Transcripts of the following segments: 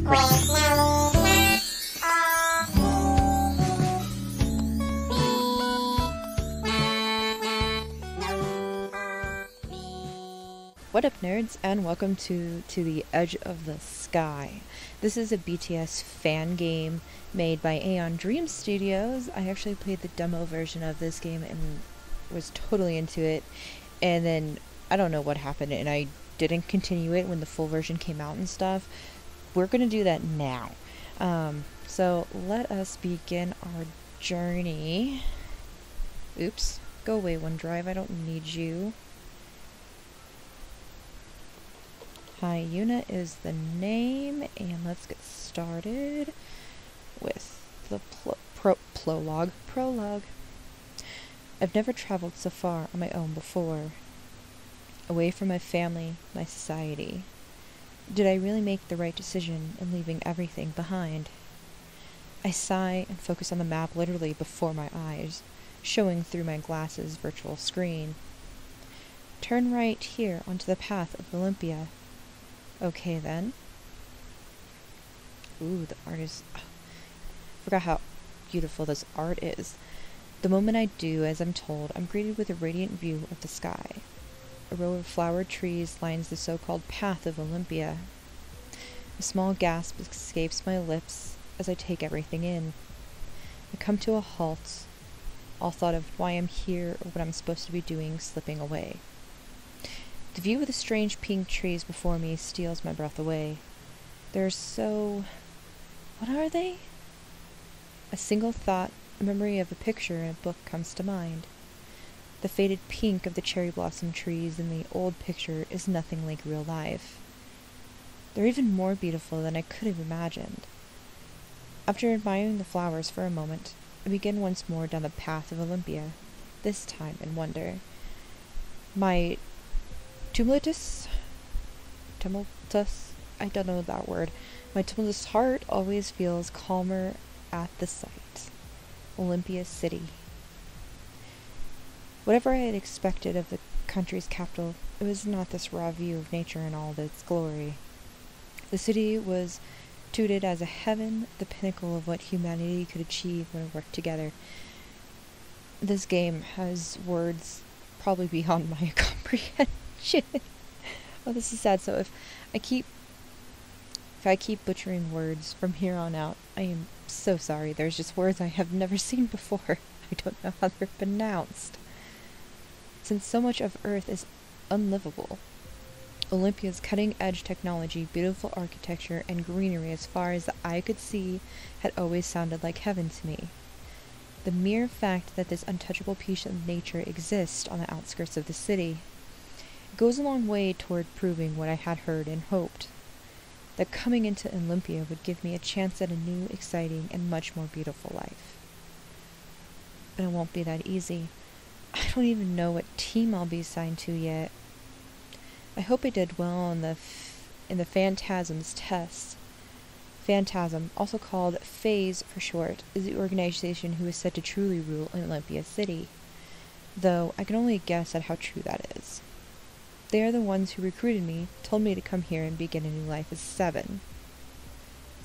What up, nerds, and welcome to the Edge of the Sky. This is a BTS fan game made by Aeon Dream Studios. I actually played the demo version of this game and was totally into it, and then I don't know what happened and I didn't continue it when the full version came out and stuff. We're gonna do that now. So let us begin our journey. Oops, go away OneDrive, I don't need you. Haiyuna is the name, and let's get started with the prologue. I've never traveled so far on my own before, away from my family, my society. Did I really make the right decision in leaving everything behind? I sigh and focus on the map literally before my eyes, showing through my glasses' virtual screen. Turn right here onto the path of Olympia. Okay then. Ooh, the art is... Oh, forgot how beautiful this art is. The moment I do as I'm told, I'm greeted with a radiant view of the sky. A row of flowered trees lines the so-called path of Olympia. A small gasp escapes my lips as I take everything in. I come to a halt, all thought of why I'm here or what I'm supposed to be doing slipping away. The view of the strange pink trees before me steals my breath away. They're so... what are they? A single thought, a memory of a picture in a book comes to mind. The faded pink of the cherry blossom trees in the old picture is nothing like real life. They're even more beautiful than I could have imagined. After admiring the flowers for a moment, I begin once more down the path of Olympia, this time in wonder. My tumultuous, I don't know that word. My tumultuous heart always feels calmer at the sight. Olympia City. Whatever I had expected of the country's capital, it was not this raw view of nature in all of its glory. The city was touted as a heaven, the pinnacle of what humanity could achieve when it worked together. This game has words probably beyond my comprehension. Oh, this is sad. So if I keep butchering words from here on out, I am so sorry. There's just words I have never seen before. I don't know how they're pronounced. Since so much of Earth is unlivable, Olympia's cutting-edge technology, beautiful architecture, and greenery as far as the eye could see had always sounded like heaven to me. The mere fact that this untouchable piece of nature exists on the outskirts of the city goes a long way toward proving what I had heard and hoped, that coming into Olympia would give me a chance at a new, exciting, and much more beautiful life. But it won't be that easy. I don't even know what team I'll be assigned to yet. I hope I did well in the P.H.A.N.T.A.S.M's test. P.H.A.N.T.A.S.M, also called P.H.A.S for short, is the organization who is said to truly rule in Olympia City, though I can only guess at how true that is. They are the ones who recruited me, told me to come here and begin a new life as 7.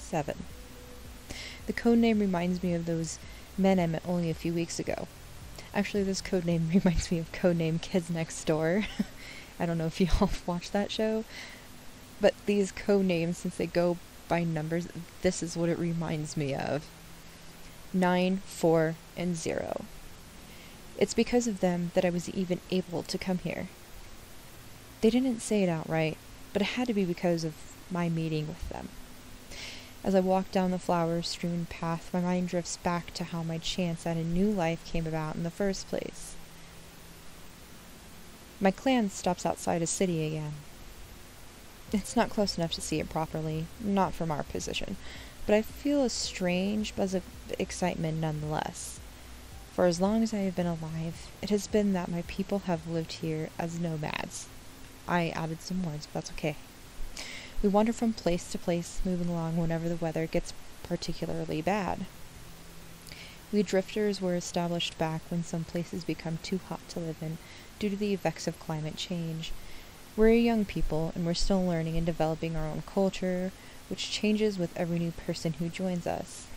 The codename reminds me of those men I met only a few weeks ago. Actually, this codename reminds me of codename Kids Next Door. I don't know if you all watched that show, but these codenames, since they go by numbers, this is what it reminds me of. 9, 4, and 0. It's because of them that I was even able to come here. They didn't say it outright, but it had to be because of my meeting with them. As I walk down the flower-strewn path, my mind drifts back to how my chance at a new life came about in the first place. My clan stops outside a city again. It's not close enough to see it properly, not from our position, but I feel a strange buzz of excitement nonetheless. For as long as I have been alive, it has been that my people have lived here as nomads. I added some words, but that's okay. We wander from place to place, moving along whenever the weather gets particularly bad. We drifters were established back when some places become too hot to live in due to the effects of climate change. We're a young people, and we're still learning and developing our own culture, which changes with every new person who joins us.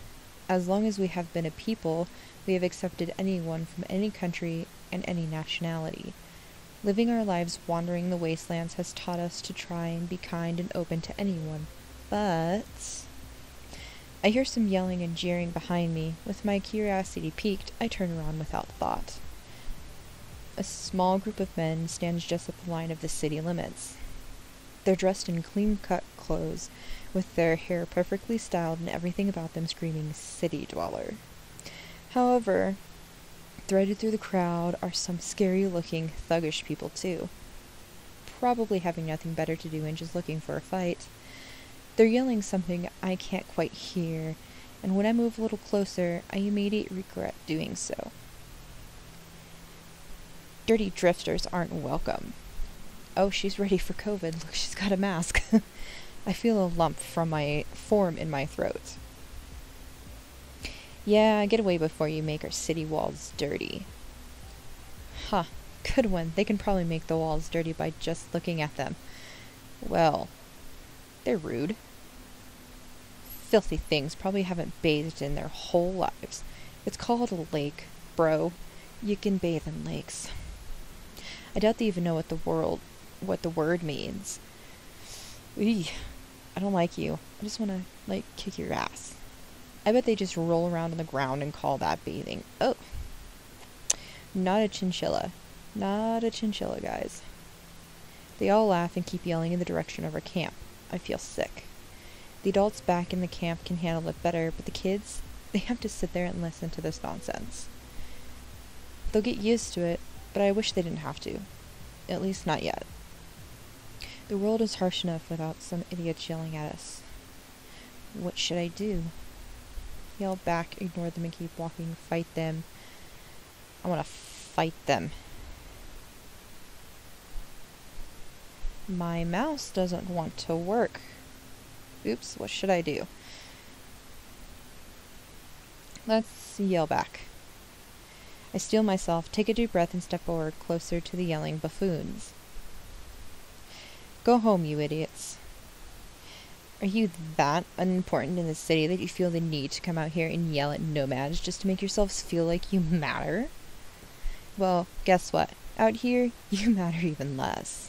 As long as we have been a people, we have accepted anyone from any country and any nationality. Living our lives wandering the wastelands has taught us to try and be kind and open to anyone. But I hear some yelling and jeering behind me. With my curiosity piqued, I turn around without thought. A small group of men stands just at the line of the city limits. They're dressed in clean-cut clothes, with their hair perfectly styled and everything about them screaming city dweller. However, threaded through the crowd are some scary-looking, thuggish people too, probably having nothing better to do and just looking for a fight. They're yelling something I can't quite hear, and when I move a little closer, I immediately regret doing so. Dirty drifters aren't welcome. Oh, she's ready for COVID. Look, she's got a mask. I feel a lump form in my throat. Yeah, get away before you make our city walls dirty. Huh, good one. They can probably make the walls dirty by just looking at them. Well, they're rude. Filthy things probably haven't bathed in their whole lives. It's called a lake, bro. You can bathe in lakes. I doubt they even know what the word means. Eey, I don't like you. I just want to, kick your ass. I bet they just roll around on the ground and call that bathing. Oh. Not a chinchilla. Not a chinchilla, guys. They all laugh and keep yelling in the direction of our camp. I feel sick. The adults back in the camp can handle it better, but the kids, they have to sit there and listen to this nonsense. They'll get used to it, but I wish they didn't have to. At least not yet. The world is harsh enough without some idiots yelling at us. What should I do? Yell back, ignore them, and keep walking. Fight them. I want to fight them. My mouse doesn't want to work. Oops, what should I do? Let's yell back. I steel myself, take a deep breath, and step forward closer to the yelling buffoons. Go home, you idiots. Are you that unimportant in the city that you feel the need to come out here and yell at nomads just to make yourselves feel like you matter? Well, guess what? Out here, you matter even less.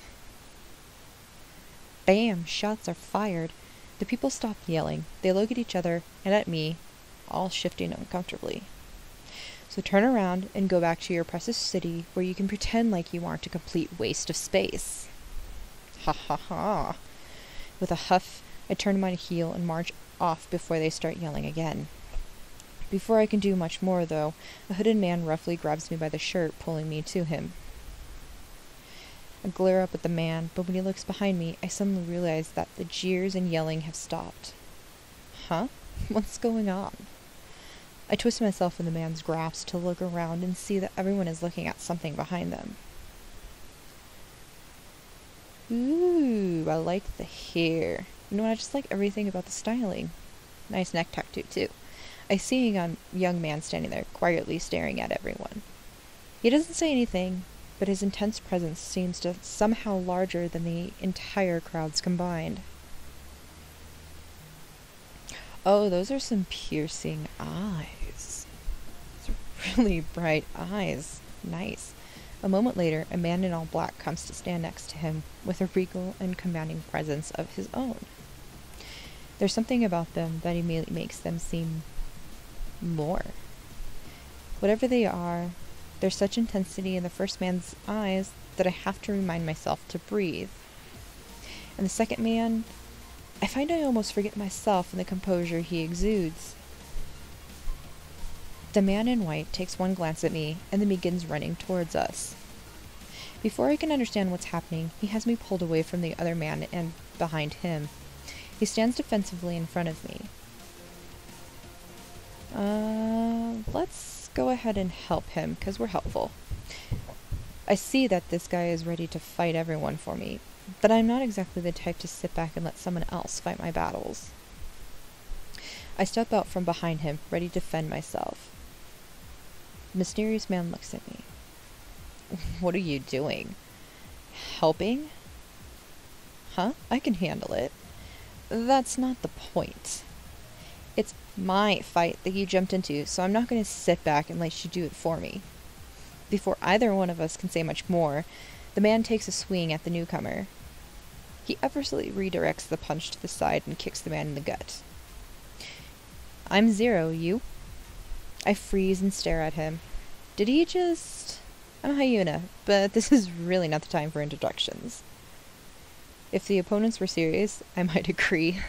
Bam! Shots are fired. The people stop yelling. They look at each other and at me, all shifting uncomfortably. So turn around and go back to your precious city where you can pretend like you aren't a complete waste of space. Ha ha ha. With a huff, I turn my heel and march off before they start yelling again. Before I can do much more, though, a hooded man roughly grabs me by the shirt, pulling me to him. I glare up at the man, but when he looks behind me, I suddenly realize that the jeers and yelling have stopped. Huh? What's going on? I twist myself in the man's grasp to look around and see that everyone is looking at something behind them. Ooh, I like the hair. You know what, I just like everything about the styling. Nice neck tattoo, too. I see a young man standing there, quietly staring at everyone. He doesn't say anything, but his intense presence seems to somehow larger than the entire crowds combined. Oh, those are some piercing eyes. Those are really bright eyes. Nice. A moment later, a man in all black comes to stand next to him, with a regal and commanding presence of his own. There's something about them that immediately makes them seem more. Whatever they are, there's such intensity in the first man's eyes that I have to remind myself to breathe. And the second man, I find I almost forget myself in the composure he exudes. The man in white takes one glance at me and then begins running towards us. Before I can understand what's happening, he has me pulled away from the other man and behind him. He stands defensively in front of me. Let's go ahead and help him, because we're helpful. I see that this guy is ready to fight everyone for me, but I'm not exactly the type to sit back and let someone else fight my battles. I step out from behind him, ready to defend myself. The mysterious man looks at me. What are you doing? Helping? Huh? I can handle it. That's not the point. It's my fight that you jumped into, so I'm not going to sit back and let you do it for me. Before either one of us can say much more, the man takes a swing at the newcomer. He effortlessly redirects the punch to the side and kicks the man in the gut. I'm Zero, you? I freeze and stare at him. Did he just... I'm Haiyuna, but this is really not the time for introductions. If the opponents were serious, I might agree.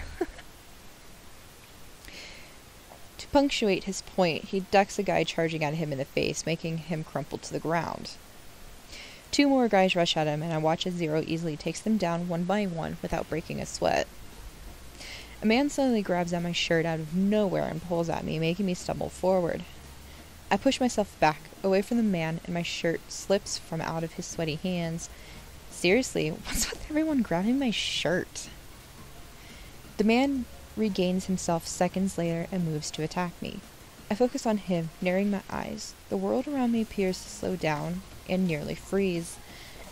To punctuate his point, he ducks a guy charging at him in the face, making him crumple to the ground. Two more guys rush at him, and I watch as Zero easily takes them down one by one without breaking a sweat. A man suddenly grabs at my shirt out of nowhere and pulls at me, making me stumble forward. I push myself back, away from the man, and my shirt slips from out of his sweaty hands. Seriously, what's with everyone grabbing my shirt? The man regains himself seconds later and moves to attack me. I focus on him, narrowing my eyes. The world around me appears to slow down and nearly freeze.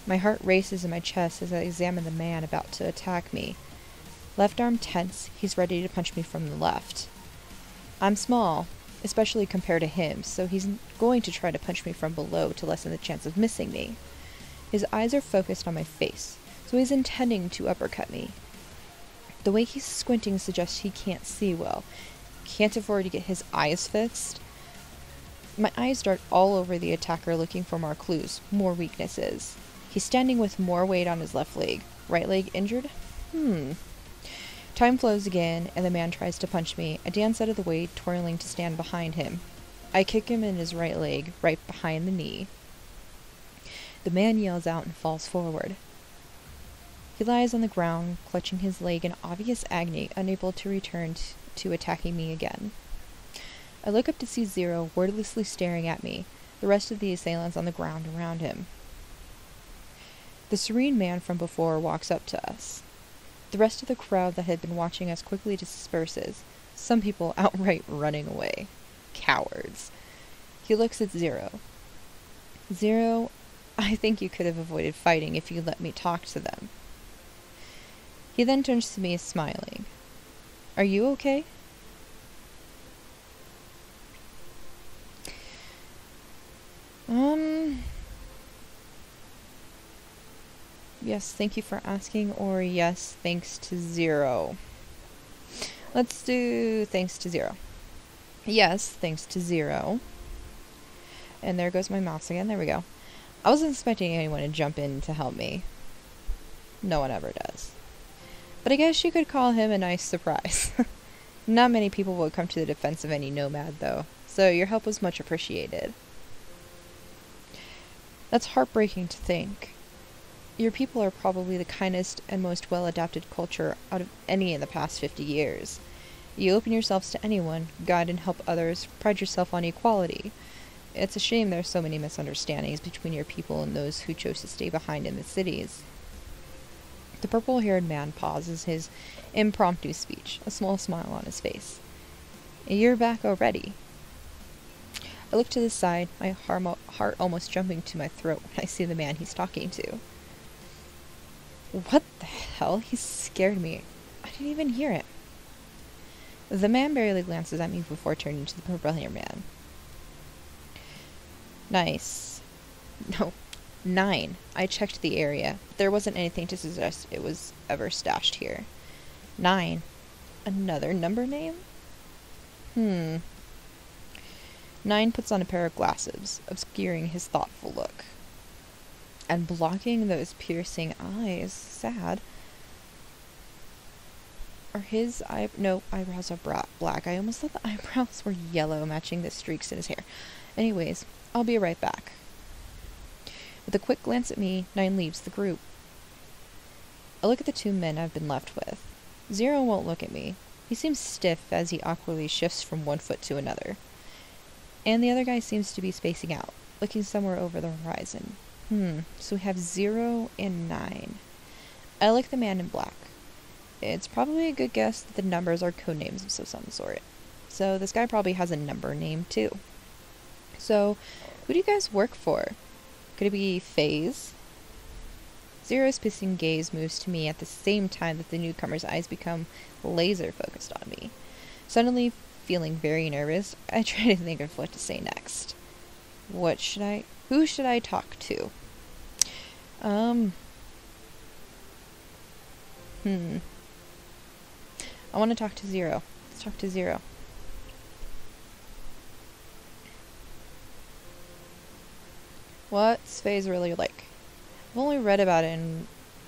My heart races in my chest as I examine the man about to attack me. Left arm tense, he's ready to punch me from the left. I'm small, especially compared to him, so he's going to try to punch me from below to lessen the chance of missing me. His eyes are focused on my face, so he's intending to uppercut me. The way he's squinting suggests he can't see well. Can't afford to get his eyes fixed. My eyes dart all over the attacker, looking for more clues, more weaknesses. He's standing with more weight on his left leg. Right leg injured? Time flows again, and the man tries to punch me. I dance out of the way, twirling to stand behind him. I kick him in his right leg, right behind the knee. The man yells out and falls forward. He lies on the ground, clutching his leg in obvious agony, unable to return to attacking me again. I look up to see Zero wordlessly staring at me, the rest of the assailants on the ground around him. The serene man from before walks up to us. The rest of the crowd that had been watching us quickly disperses, some people outright running away. Cowards. He looks at Zero. Zero, I think you could have avoided fighting if you let me talk to them. He then turns to me, smiling. Are you okay? Yes, thank you for asking, or yes, thanks to Zero. Let's do thanks to Zero. Yes, thanks to Zero. And there goes my mouse again. There we go. I wasn't expecting anyone to jump in to help me. No one ever does. But I guess you could call him a nice surprise. Not many people would come to the defense of any nomad, though, so your help was much appreciated. That's heartbreaking to think. Your people are probably the kindest and most well-adapted culture out of any in the past 50 years. You open yourselves to anyone, guide and help others, pride yourself on equality. It's a shame there's so many misunderstandings between your people and those who chose to stay behind in the cities. The purple-haired man pauses his impromptu speech, a small smile on his face. You're back already. I look to the side, my heart almost jumping to my throat when I see the man he's talking to. What the hell? He scared me. I didn't even hear him. The man barely glances at me before turning to the purple-haired man. Nice. No. 9. I checked the area. There wasn't anything to suggest it was ever stashed here. 9. Another number name? 9 puts on a pair of glasses, obscuring his thoughtful look. And blocking those piercing eyes. Sad. Are his eyebrows are black. I almost thought the eyebrows were yellow, matching the streaks in his hair. Anyways, I'll be right back. With a quick glance at me, 9 leaves the group. I look at the 2 men I've been left with. Zero won't look at me. He seems stiff as he awkwardly shifts from one foot to another. And the other guy seems to be spacing out, looking somewhere over the horizon. So we have 0 and 9. I look at the man in black. It's probably a good guess that the numbers are code names of some sort. So this guy probably has a number name too. So, who do you guys work for? Could it be Phase? Zero's piercing gaze moves to me at the same time that the newcomer's eyes become laser focused on me. Suddenly feeling very nervous, I try to think of what to say next. Who should I talk to? I want to talk to Zero. Let's talk to Zero. What's Faye's really like? I've only read about it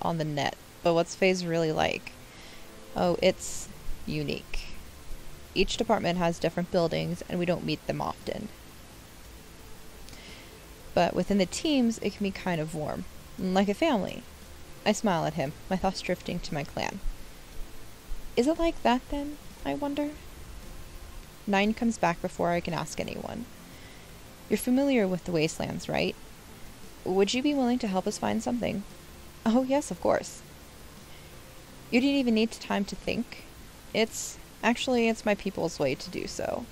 on the net, but what's Faye's really like? Oh, it's unique. Each department has different buildings, and we don't meet them often. But within the teams, it can be kind of warm, like a family. I smile at him, my thoughts drifting to my clan. Is it like that then, I wonder? 9 comes back before I can ask anyone. You're familiar with the wastelands, right? Would you be willing to help us find something? Oh, yes, of course. You didn't even need time to think. It's my people's way to do so.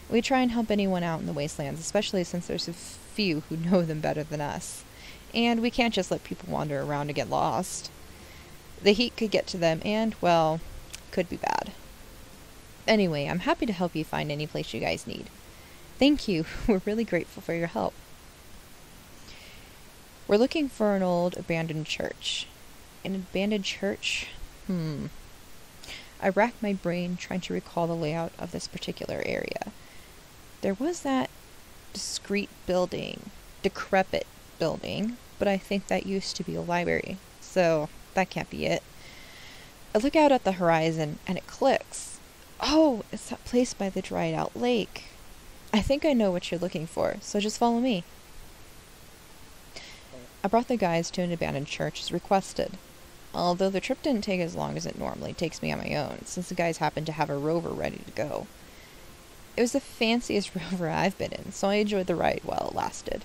We try and help anyone out in the wastelands, especially since there's a few who know them better than us. And we can't just let people wander around and get lost. The heat could get to them and, well, could be bad. Anyway, I'm happy to help you find any place you guys need. Thank you. We're really grateful for your help. We're looking for an old abandoned church. An abandoned church? I rack my brain trying to recall the layout of this particular area. There was that decrepit building, but I think that used to be a library, so that can't be it. I look out at the horizon, and it clicks. Oh, it's that place by the dried out lake. I think I know what you're looking for, so just follow me. I brought the guys to an abandoned church as requested, although the trip didn't take as long as it normally takes me on my own, since the guys happened to have a rover ready to go. It was the fanciest rover I've been in, so I enjoyed the ride while it lasted.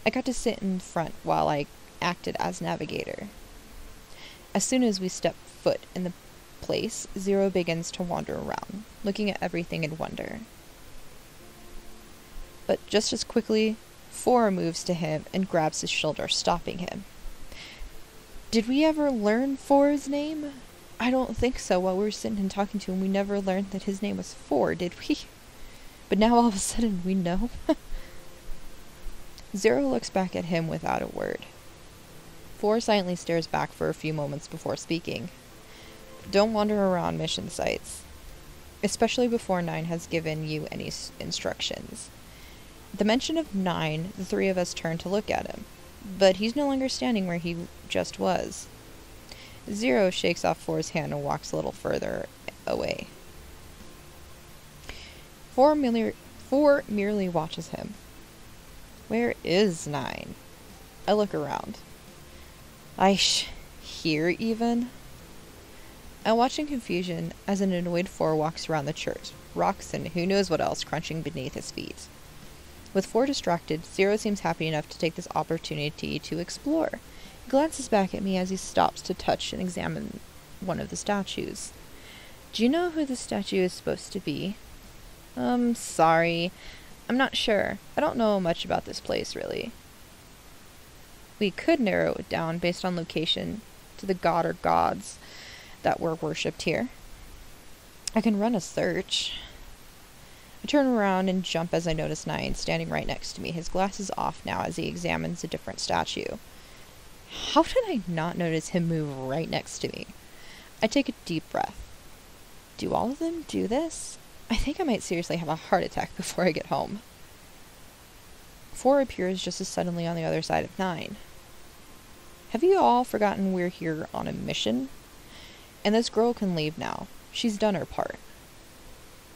I got to sit in front while I acted as navigator. As soon as we step foot in the place, Zero begins to wander around, looking at everything in wonder. But just as quickly, 4 moves to him and grabs his shoulder, stopping him. Did we ever learn 4's name? I don't think so. While we were sitting and talking to him, we never learned that his name was 4, did we? But now all of a sudden we know? Zero looks back at him without a word. 4 silently stares back for a few moments before speaking. Don't wander around mission sites, especially before 9 has given you any instructions. At the mention of 9, the 3 of us turn to look at him, but he's no longer standing where he just was. Zero shakes off 4's hand and walks a little further away. 4 merely watches him. Where is 9? I look around. Here even? I watch in confusion as an annoyed 4 walks around the church, rocks and who knows what else crunching beneath his feet. With 4 distracted, Zero seems happy enough to take this opportunity to explore. He glances back at me as he stops to touch and examine one of the statues. Do you know who the statue is supposed to be? Sorry. I'm not sure. I don't know much about this place, really. We could narrow it down based on location to the god or gods that were worshipped here. I can run a search. I turn around and jump as I notice 9 standing right next to me, his glasses off now as he examines a different statue. How did I not notice him move right next to me? I take a deep breath. Do all of them do this? I think I might seriously have a heart attack before I get home. 4 appears just as suddenly on the other side of 9. Have you all forgotten we're here on a mission? And this girl can leave now. She's done her part.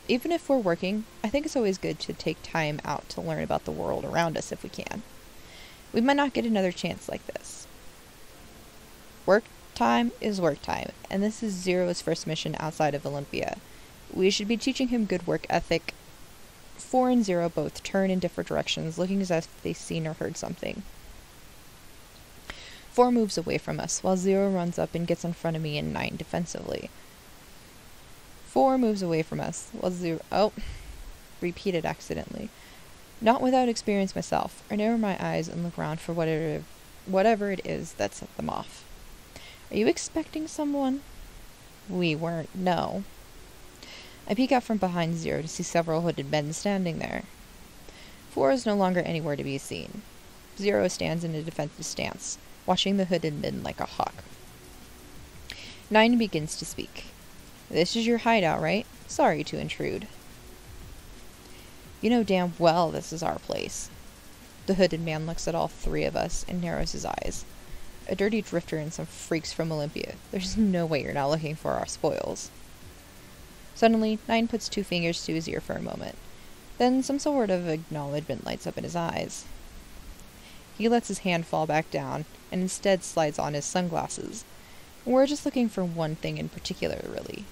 Even if we're working, I think it's always good to take time out to learn about the world around us if we can. We might not get another chance like this. Work time is work time, and this is Zero's first mission outside of Olympia. We should be teaching him good work ethic. 4 and 0 both turn in different directions, looking as if they've seen or heard something. 4 moves away from us, while 0 runs up and gets in front of me and 9 defensively. 4 moves away from us, while 0... Oh, repeated accidentally. Not without experience myself. I narrow my eyes and look around for whatever it is that set them off. Are you expecting someone? We weren't, no. I peek out from behind Zero to see several hooded men standing there. 4 is no longer anywhere to be seen. 0 stands in a defensive stance, watching the hooded men like a hawk. 9 begins to speak. This is your hideout, right? Sorry to intrude. You know damn well this is our place. The hooded man looks at all 3 of us and narrows his eyes. A dirty drifter and some freaks from Olympia. There's no way you're not looking for our spoils. Suddenly, 9 puts 2 fingers to his ear for a moment. Then some sort of acknowledgement lights up in his eyes. He lets his hand fall back down, and instead slides on his sunglasses. We're just looking for one thing in particular, really.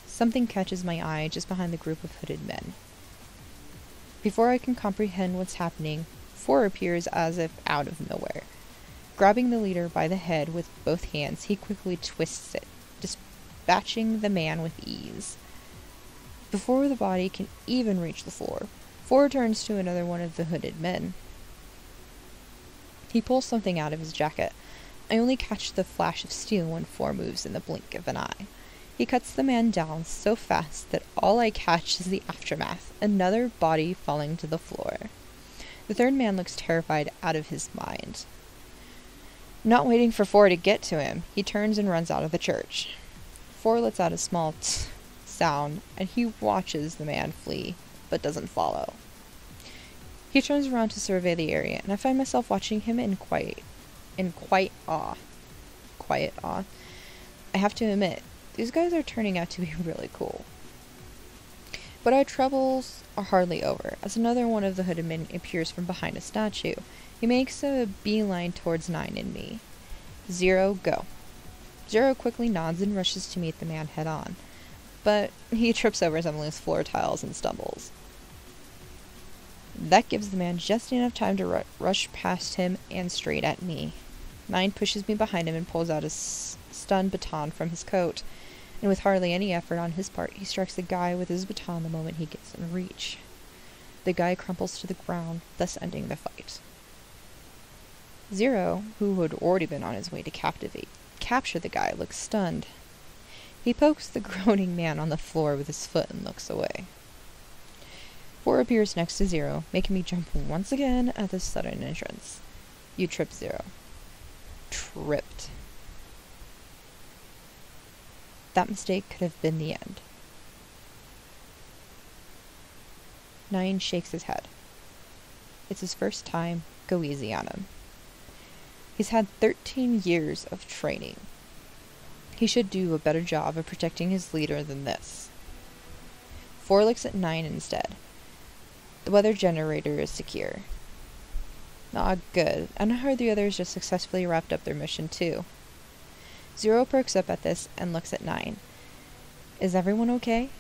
Something catches my eye just behind the group of hooded men. Before I can comprehend what's happening, 4 appears as if out of nowhere. Grabbing the leader by the head with both hands, he quickly twists it, dispatching the man with ease. Before the body can even reach the floor, 4 turns to another one of the hooded men. He pulls something out of his jacket. I only catch the flash of steel when 4 moves in the blink of an eye. He cuts the man down so fast that all I catch is the aftermath, another body falling to the floor. The 3rd man looks terrified out of his mind. Not waiting for 4 to get to him, he turns and runs out of the church. 4 lets out a small sound, and he watches the man flee, but doesn't follow. He turns around to survey the area, and I find myself watching him in quiet awe. Quiet awe. I have to admit, these guys are turning out to be really cool. But our troubles are hardly over, as another one of the hooded men appears from behind a statue. He makes a beeline towards 9 and me. 0, go. 0 quickly nods and rushes to meet the man head on, but he trips over some loose floor tiles and stumbles. That gives the man just enough time to rush past him and straight at me. 9 pushes me behind him and pulls out a stun baton from his coat, and with hardly any effort on his part, he strikes the guy with his baton the moment he gets in reach. The guy crumples to the ground, thus ending the fight. 0, who had already been on his way to capture the guy, looks stunned. He pokes the groaning man on the floor with his foot and looks away. 4 appears next to 0, making me jump once again at the sudden entrance. You trip 0. Tripped. That mistake could have been the end. 9 shakes his head. It's his first time. Go easy on him. He's had 13 years of training. He should do a better job of protecting his leader than this. 4 looks at 9 instead. The weather generator is secure. Ah, good. And I heard the others just successfully wrapped up their mission too. 0 perks up at this and looks at 9. Is everyone okay?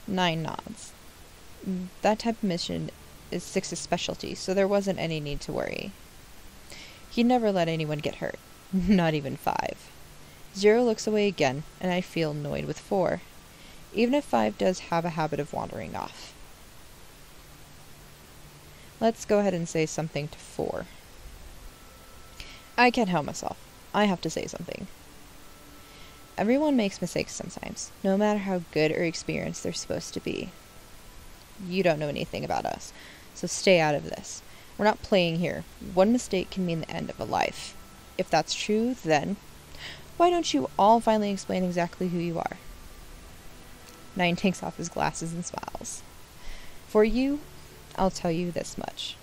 9 nods. That type of mission is 6's specialty, so there wasn't any need to worry. He'd never let anyone get hurt. Not even 5. 0 looks away again, and I feel annoyed with 4. Even if 5 does have a habit of wandering off. Let's go ahead and say something to 4. I can't help myself. I have to say something. Everyone makes mistakes sometimes, no matter how good or experienced they're supposed to be. You don't know anything about us, so stay out of this. We're not playing here. One mistake can mean the end of a life. If that's true, then why don't you all finally explain exactly who you are? 9 takes off his glasses and smiles. For you, I'll tell you this much.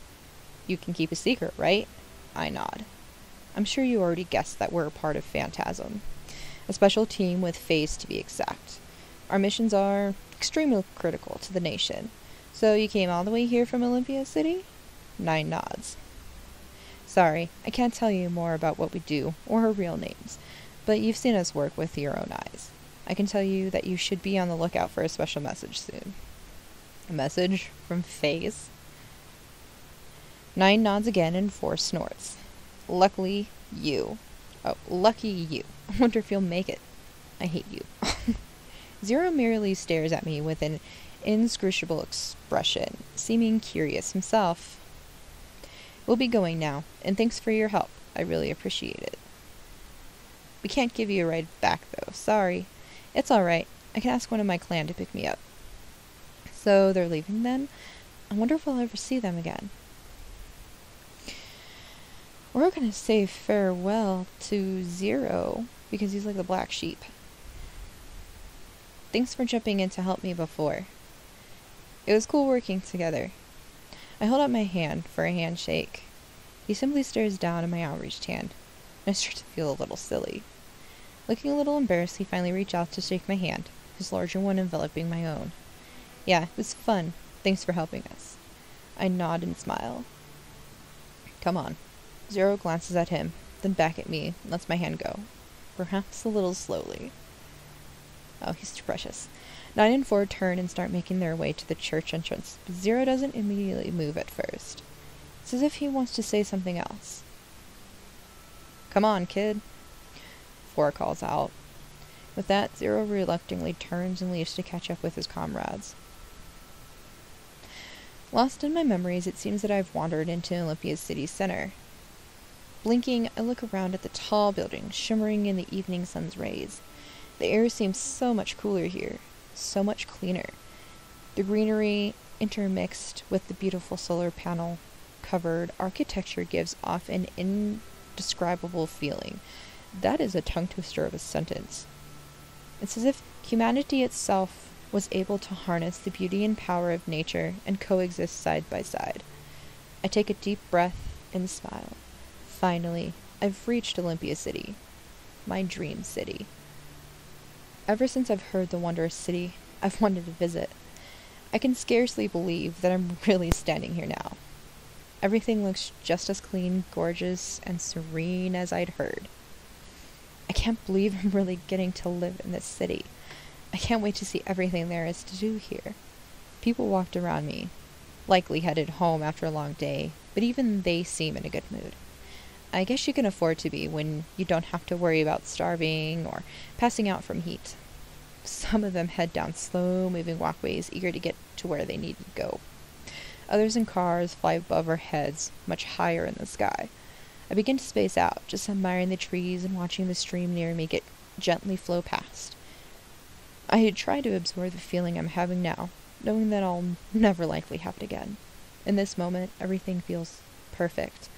You can keep a secret, right? I nod. I'm sure you already guessed that we're a part of Phantasm. A special team with Phase to be exact. Our missions are extremely critical to the nation. So you came all the way here from Olympia City? 9 nods. Sorry, I can't tell you more about what we do, or our real names, but you've seen us work with your own eyes. I can tell you that you should be on the lookout for a special message soon. A message from Phase? 9 nods again and 4 snorts. Lucky you. I wonder if you'll make it. I hate you. 0 merely stares at me with an inscrutable expression, seeming curious himself. We'll be going now, and thanks for your help. I really appreciate it. We can't give you a ride back, though. Sorry. It's alright. I can ask one of my clan to pick me up. So they're leaving then? I wonder if I'll ever see them again. We're gonna say farewell to Zero, because he's like the black sheep. Thanks for jumping in to help me before. It was cool working together. I hold out my hand for a handshake. He simply stares down at my outreached hand. I start to feel a little silly. Looking a little embarrassed, he finally reached out to shake my hand, his larger one enveloping my own. Yeah, it was fun. Thanks for helping us. I nod and smile. Come on. Zero glances at him, then back at me, and lets my hand go. Perhaps a little slowly. Oh, he's too precious. 9 and 4 turn and start making their way to the church entrance, but Zero doesn't immediately move at first. It's as if he wants to say something else. Come on, kid. 4 calls out. With that, Zero reluctantly turns and leaves to catch up with his comrades. Lost in my memories, it seems that I've wandered into Olympia's city center. Blinking, I look around at the tall buildings shimmering in the evening sun's rays. The air seems so much cooler here, so much cleaner. The greenery, intermixed with the beautiful solar panel covered architecture, gives off an indescribable feeling. That is a tongue twister of a sentence. It's as if humanity itself was able to harness the beauty and power of nature and coexist side by side. I take a deep breath and smile. Finally, I've reached Olympia City. My dream city. Ever since I've heard the wondrous city, I've wanted to visit. I can scarcely believe that I'm really standing here now. Everything looks just as clean, gorgeous, and serene as I'd heard. I can't believe I'm really getting to live in this city. I can't wait to see everything there is to do here. People walked around me, likely headed home after a long day, but even they seem in a good mood. I guess you can afford to be when you don't have to worry about starving or passing out from heat. Some of them head down slow-moving walkways, eager to get to where they need to go. Others in cars fly above our heads, much higher in the sky. I begin to space out, just admiring the trees and watching the stream near me gently flow past. I try to absorb the feeling I'm having now, knowing that I'll never likely have it again. In this moment, everything feels perfect.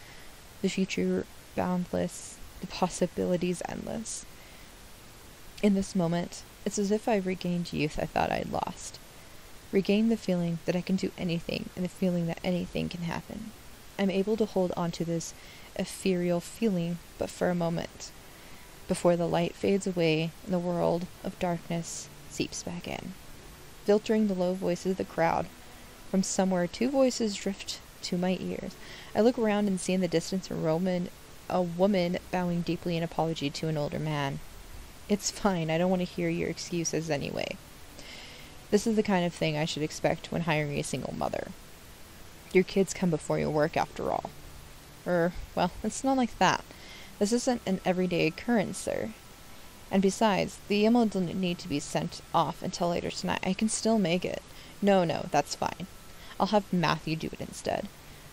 The future boundless, the possibilities endless. In this moment, it's as if I regained youth I thought I'd lost. Regained the feeling that I can do anything and the feeling that anything can happen. I'm able to hold on to this ethereal feeling but for a moment, before the light fades away and the world of darkness seeps back in. Filtering the low voices of the crowd, from somewhere 2 voices drift to my ears. I look around and see in the distance a woman bowing deeply in apology to an older man. It's fine, I don't want to hear your excuses anyway. This is the kind of thing I should expect when hiring a single mother. Your kids come before your work, after all. Well, it's not like that. This isn't an everyday occurrence, sir. And besides, the email didn't need to be sent off until later tonight. I can still make it. No, that's fine. I'll have Matthew do it instead.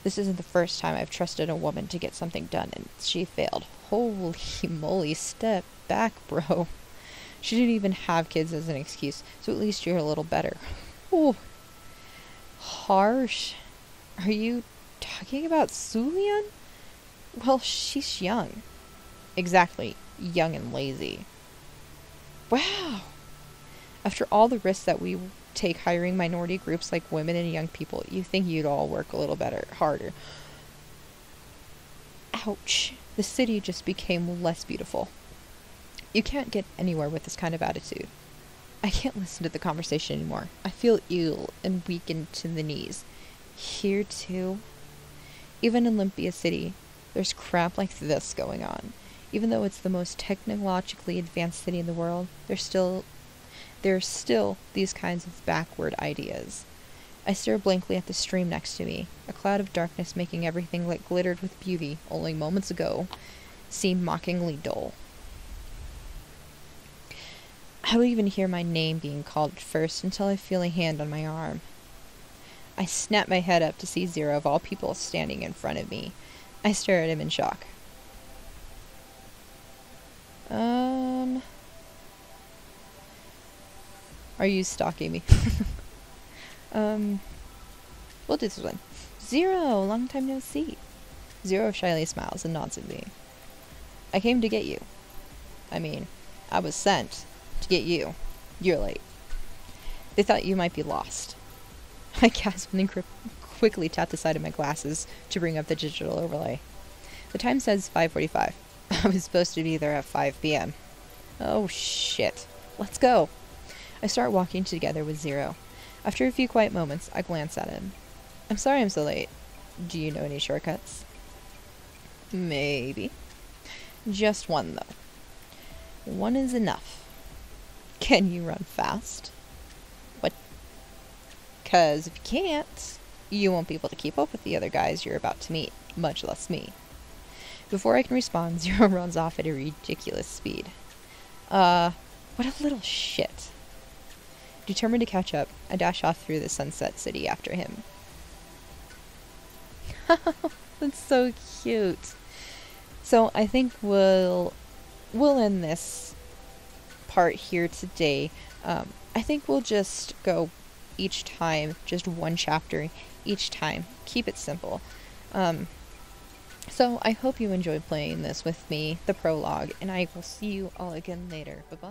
This isn't the first time I've trusted a woman to get something done, and she failed. Holy moly, step back, bro. She didn't even have kids as an excuse, so at least you're a little better. Ooh. Harsh. Are you talking about Sulian? Well, she's young. Exactly. Young and lazy. Wow. After all the risks that we take hiring minority groups like women and young people, you think you'd all work a little harder. Ouch. The city just became less beautiful. You can't get anywhere with this kind of attitude. I can't listen to the conversation anymore. I feel ill and weakened to the knees. Here too. Even in Olympia City, there's crap like this going on. Even though it's the most technologically advanced city in the world, there are still these kinds of backward ideas. I stare blankly at the stream next to me, a cloud of darkness making everything that glittered with beauty only moments ago seem mockingly dull. I don't even hear my name being called at first until I feel a hand on my arm. I snap my head up to see Zero, of all people, standing in front of me. I stare at him in shock. Are you stalking me? We'll do this one. Zero, long time no see. Zero shyly smiles and nods at me. I came to get you. I mean, I was sent to get you. You're late. They thought you might be lost. I gasped and quickly tapped the side of my glasses to bring up the digital overlay. The time says 5:45. I was supposed to be there at 5 p.m. Oh shit. Let's go. I start walking together with Zero. After a few quiet moments, I glance at him. I'm sorry I'm so late. Do you know any shortcuts? Maybe. Just one, though. One is enough. Can you run fast? What? 'Cause if you can't, you won't be able to keep up with the other guys you're about to meet, much less me. Before I can respond, Zero runs off at a ridiculous speed. What a little shit. Determined to catch up, I dash off through the sunset city after him. That's so cute. So I think we'll end this part here today. I think we'll just go each time, just one chapter each time. Keep it simple. So I hope you enjoyed playing this with me, the prologue, and I will see you all again later. Bye-bye.